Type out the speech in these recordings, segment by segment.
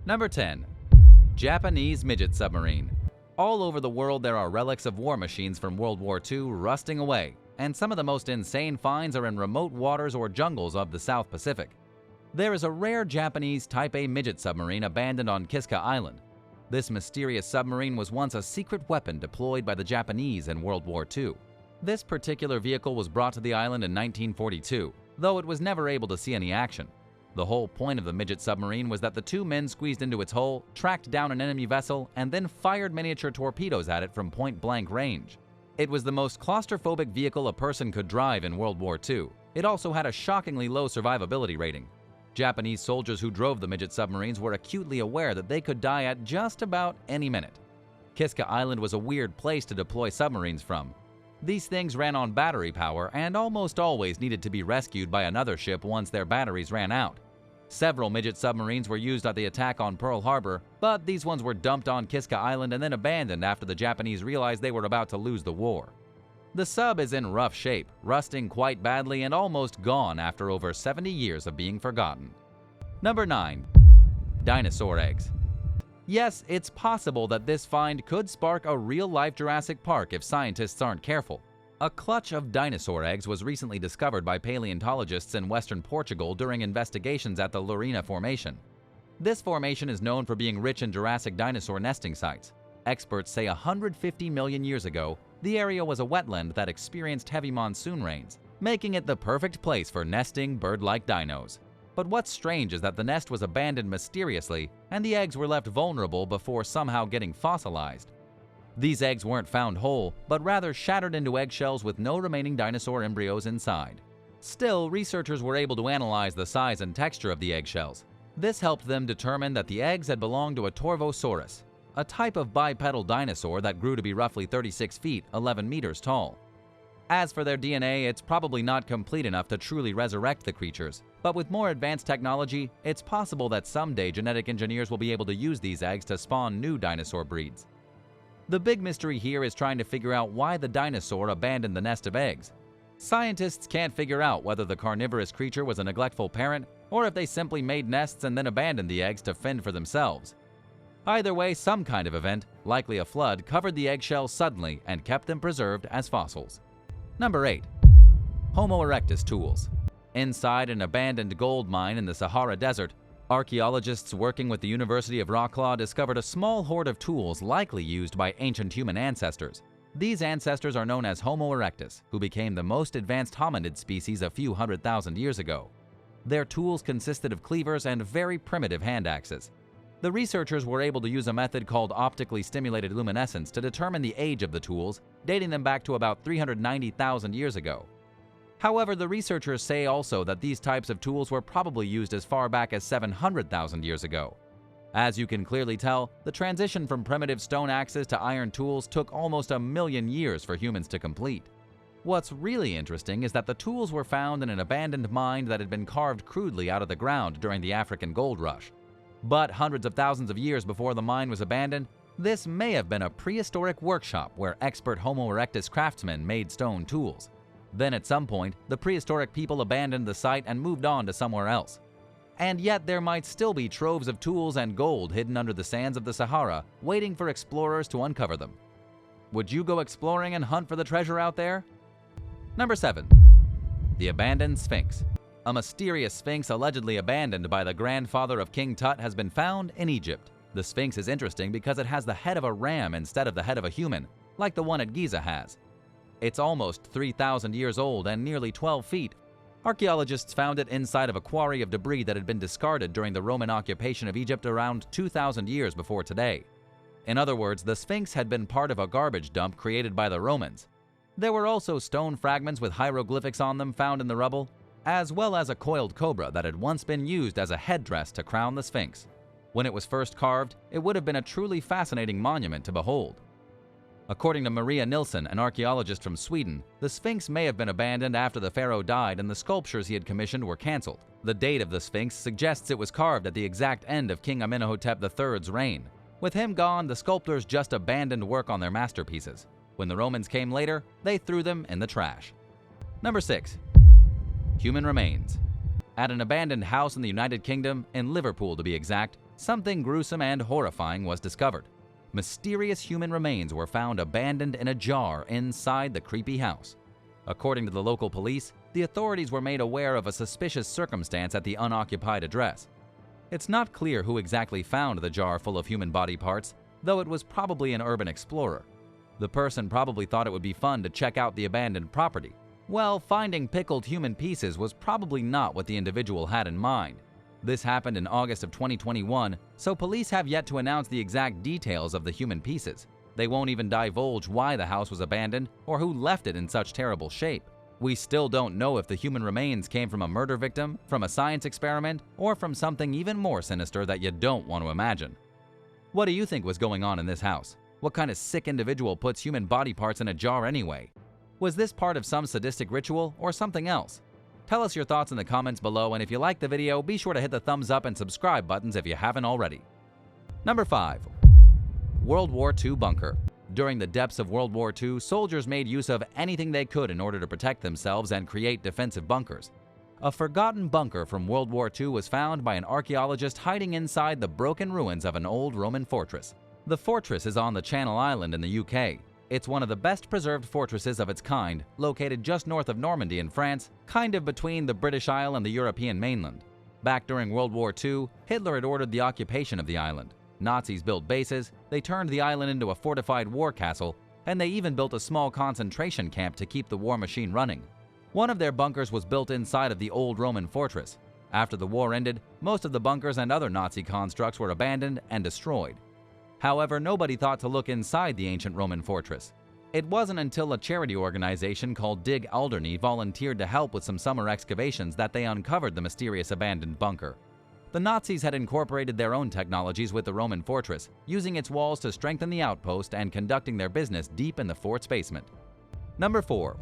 Number 10. Japanese Midget Submarine. All over the world there are relics of war machines from World War II rusting away, and some of the most insane finds are in remote waters or jungles of the South Pacific. There is a rare Japanese Type A midget submarine abandoned on Kiska Island. This mysterious submarine was once a secret weapon deployed by the Japanese in World War II. This particular vehicle was brought to the island in 1942, though it was never able to see any action. The whole point of the midget submarine was that the two men squeezed into its hull, tracked down an enemy vessel, and then fired miniature torpedoes at it from point-blank range. It was the most claustrophobic vehicle a person could drive in World War II. It also had a shockingly low survivability rating. Japanese soldiers who drove the midget submarines were acutely aware that they could die at just about any minute. Kiska Island was a weird place to deploy submarines from. These things ran on battery power and almost always needed to be rescued by another ship once their batteries ran out. Several midget submarines were used at the attack on Pearl Harbor, but these ones were dumped on Kiska Island and then abandoned after the Japanese realized they were about to lose the war. The sub is in rough shape, rusting quite badly and almost gone after over 70 years of being forgotten. Number 9. Dinosaur Eggs. Yes, it's possible that this find could spark a real-life Jurassic Park if scientists aren't careful. A clutch of dinosaur eggs was recently discovered by paleontologists in western Portugal during investigations at the Lorena Formation. This formation is known for being rich in Jurassic dinosaur nesting sites. Experts say 150 million years ago, the area was a wetland that experienced heavy monsoon rains, making it the perfect place for nesting bird-like dinos. But what's strange is that the nest was abandoned mysteriously, and the eggs were left vulnerable before somehow getting fossilized. These eggs weren't found whole, but rather shattered into eggshells with no remaining dinosaur embryos inside. Still, researchers were able to analyze the size and texture of the eggshells. This helped them determine that the eggs had belonged to a Torvosaurus, a type of bipedal dinosaur that grew to be roughly 36 feet, 11 meters tall. As for their DNA, it's probably not complete enough to truly resurrect the creatures, but with more advanced technology, it's possible that someday genetic engineers will be able to use these eggs to spawn new dinosaur breeds. The big mystery here is trying to figure out why the dinosaur abandoned the nest of eggs. Scientists can't figure out whether the carnivorous creature was a neglectful parent or if they simply made nests and then abandoned the eggs to fend for themselves. Either way, some kind of event, likely a flood, covered the eggshells suddenly and kept them preserved as fossils. Number 8. Homo erectus tools. Inside an abandoned gold mine in the Sahara Desert, archaeologists working with the University of Wroclaw discovered a small hoard of tools likely used by ancient human ancestors. These ancestors are known as Homo erectus, who became the most advanced hominid species a few 100,000 years ago. Their tools consisted of cleavers and very primitive hand axes. The researchers were able to use a method called optically stimulated luminescence to determine the age of the tools, dating them back to about 390,000 years ago. However, the researchers say also that these types of tools were probably used as far back as 700,000 years ago. As you can clearly tell, the transition from primitive stone axes to iron tools took almost 1,000,000 years for humans to complete. What's really interesting is that the tools were found in an abandoned mine that had been carved crudely out of the ground during the African gold rush. But hundreds of thousands of years before the mine was abandoned, this may have been a prehistoric workshop where expert Homo erectus craftsmen made stone tools. Then at some point, the prehistoric people abandoned the site and moved on to somewhere else. And yet there might still be troves of tools and gold hidden under the sands of the Sahara, waiting for explorers to uncover them. Would you go exploring and hunt for the treasure out there? Number 7. The Abandoned Sphinx. A mysterious sphinx allegedly abandoned by the grandfather of King Tut has been found in Egypt. The sphinx is interesting because it has the head of a ram instead of the head of a human, like the one at Giza has. It's almost 3,000 years old and nearly 12 feet. Archaeologists found it inside of a quarry of debris that had been discarded during the Roman occupation of Egypt around 2,000 years before today. In other words, the Sphinx had been part of a garbage dump created by the Romans. There were also stone fragments with hieroglyphics on them found in the rubble, as well as a coiled cobra that had once been used as a headdress to crown the Sphinx. When it was first carved, it would have been a truly fascinating monument to behold. According to Maria Nilsson, an archaeologist from Sweden, the Sphinx may have been abandoned after the pharaoh died and the sculptures he had commissioned were cancelled. The date of the Sphinx suggests it was carved at the exact end of King Amenhotep III's reign. With him gone, the sculptors just abandoned work on their masterpieces. When the Romans came later, they threw them in the trash. Number 6. Human remains. At an abandoned house in the United Kingdom, in Liverpool to be exact, something gruesome and horrifying was discovered. Mysterious human remains were found abandoned in a jar inside the creepy house. According to the local police, the authorities were made aware of a suspicious circumstance at the unoccupied address. It's not clear who exactly found the jar full of human body parts, though it was probably an urban explorer. The person probably thought it would be fun to check out the abandoned property. Well, finding pickled human pieces was probably not what the individual had in mind. This happened in August of 2021, so police have yet to announce the exact details of the human pieces. They won't even divulge why the house was abandoned or who left it in such terrible shape. We still don't know if the human remains came from a murder victim, from a science experiment, or from something even more sinister that you don't want to imagine. What do you think was going on in this house? What kind of sick individual puts human body parts in a jar anyway? Was this part of some sadistic ritual or something else? Tell us your thoughts in the comments below, and if you liked the video, be sure to hit the thumbs up and subscribe buttons if you haven't already. Number 5. World War II bunker. During the depths of World War II, soldiers made use of anything they could in order to protect themselves and create defensive bunkers. A forgotten bunker from World War II was found by an archaeologist hiding inside the broken ruins of an old Roman fortress. The fortress is on the Channel Island in the UK. It's one of the best preserved fortresses of its kind, located just north of Normandy in France, kind of between the British Isle and the European mainland. Back during World War II, Hitler had ordered the occupation of the island. Nazis built bases, they turned the island into a fortified war castle, and they even built a small concentration camp to keep the war machine running. One of their bunkers was built inside of the old Roman fortress. After the war ended, most of the bunkers and other Nazi constructs were abandoned and destroyed. However, nobody thought to look inside the ancient Roman fortress. It wasn't until a charity organization called Dig Alderney volunteered to help with some summer excavations that they uncovered the mysterious abandoned bunker. The Nazis had incorporated their own technologies with the Roman fortress, using its walls to strengthen the outpost and conducting their business deep in the fort's basement. Number 4.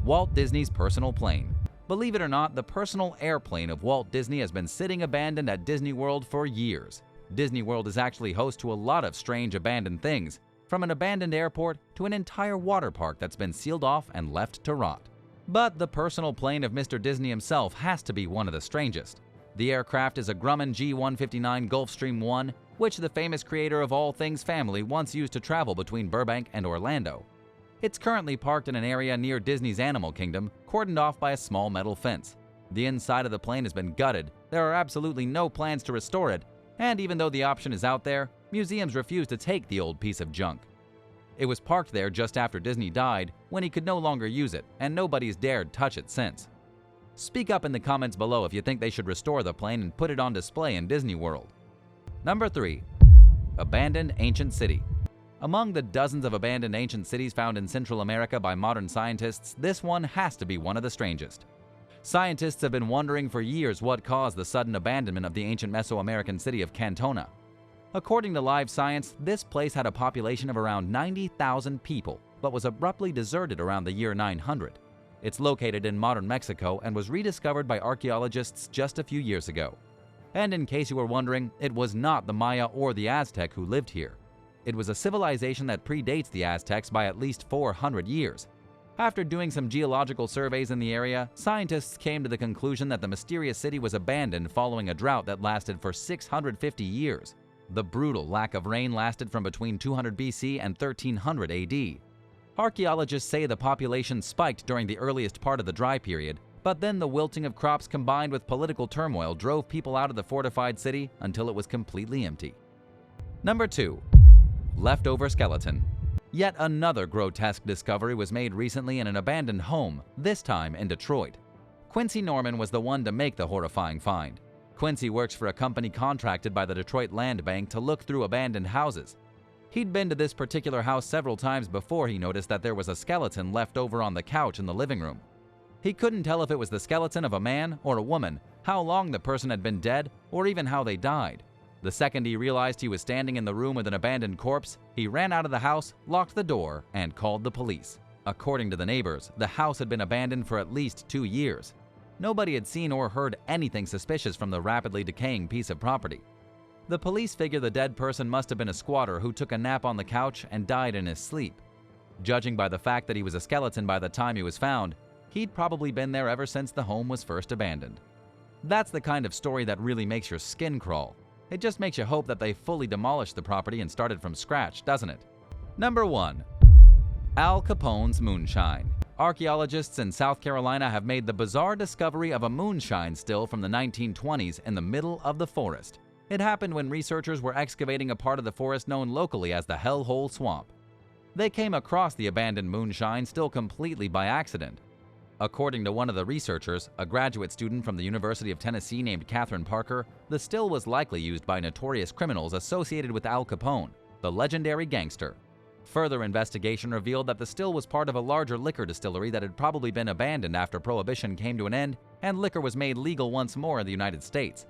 Walt Disney's personal plane. Believe it or not, the personal airplane of Walt Disney has been sitting abandoned at Disney World for years. Disney World is actually host to a lot of strange abandoned things, from an abandoned airport to an entire water park that's been sealed off and left to rot. But the personal plane of Mr. Disney himself has to be one of the strangest. The aircraft is a Grumman G159 Gulfstream 1, which the famous creator of All Things Family once used to travel between Burbank and Orlando. It's currently parked in an area near Disney's Animal Kingdom, cordoned off by a small metal fence. The inside of the plane has been gutted, there are absolutely no plans to restore it, and even though the option is out there, museums refuse to take the old piece of junk. It was parked there just after Disney died, when he could no longer use it, and nobody's dared touch it since. Speak up in the comments below if you think they should restore the plane and put it on display in Disney World. Number 3. Abandoned Ancient City. Among the dozens of abandoned ancient cities found in Central America by modern scientists, this one has to be one of the strangest. Scientists have been wondering for years what caused the sudden abandonment of the ancient Mesoamerican city of Cantona. According to Live Science, this place had a population of around 90,000 people, but was abruptly deserted around the year 900. It's located in modern Mexico and was rediscovered by archaeologists just a few years ago. And in case you were wondering, it was not the Maya or the Aztec who lived here. It was a civilization that predates the Aztecs by at least 400 years. After doing some geological surveys in the area, scientists came to the conclusion that the mysterious city was abandoned following a drought that lasted for 650 years. The brutal lack of rain lasted from between 200 BC and 1300 AD. Archaeologists say the population spiked during the earliest part of the dry period, but then the wilting of crops combined with political turmoil drove people out of the fortified city until it was completely empty. Number 2. Leftover skeleton. Yet another grotesque discovery was made recently in an abandoned home, this time in Detroit. Quincy Norman was the one to make the horrifying find. Quincy works for a company contracted by the Detroit Land Bank to look through abandoned houses. He'd been to this particular house several times before he noticed that there was a skeleton left over on the couch in the living room. He couldn't tell if it was the skeleton of a man or a woman, how long the person had been dead, or even how they died. The second he realized he was standing in the room with an abandoned corpse, he ran out of the house, locked the door, and called the police. According to the neighbors, the house had been abandoned for at least 2 years. Nobody had seen or heard anything suspicious from the rapidly decaying piece of property. The police figure the dead person must have been a squatter who took a nap on the couch and died in his sleep. Judging by the fact that he was a skeleton by the time he was found, he'd probably been there ever since the home was first abandoned. That's the kind of story that really makes your skin crawl. It just makes you hope that they fully demolished the property and started from scratch, doesn't it? Number 1. Al Capone's Moonshine. Archaeologists in South Carolina have made the bizarre discovery of a moonshine still from the 1920s in the middle of the forest. It happened when researchers were excavating a part of the forest known locally as the Hellhole Swamp. They came across the abandoned moonshine still completely by accident. According to one of the researchers, a graduate student from the University of Tennessee named Catherine Parker, the still was likely used by notorious criminals associated with Al Capone, the legendary gangster. Further investigation revealed that the still was part of a larger liquor distillery that had probably been abandoned after Prohibition came to an end and liquor was made legal once more in the United States.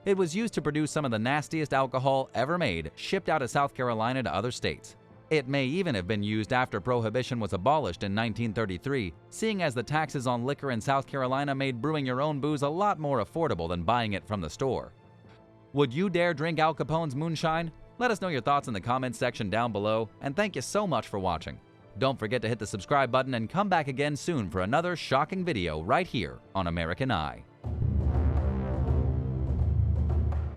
It was used to produce some of the nastiest alcohol ever made, shipped out of South Carolina to other states. It may even have been used after Prohibition was abolished in 1933, seeing as the taxes on liquor in South Carolina made brewing your own booze a lot more affordable than buying it from the store. Would you dare drink Al Capone's moonshine? Let us know your thoughts in the comments section down below, and thank you so much for watching. Don't forget to hit the subscribe button and come back again soon for another shocking video right here on American Eye.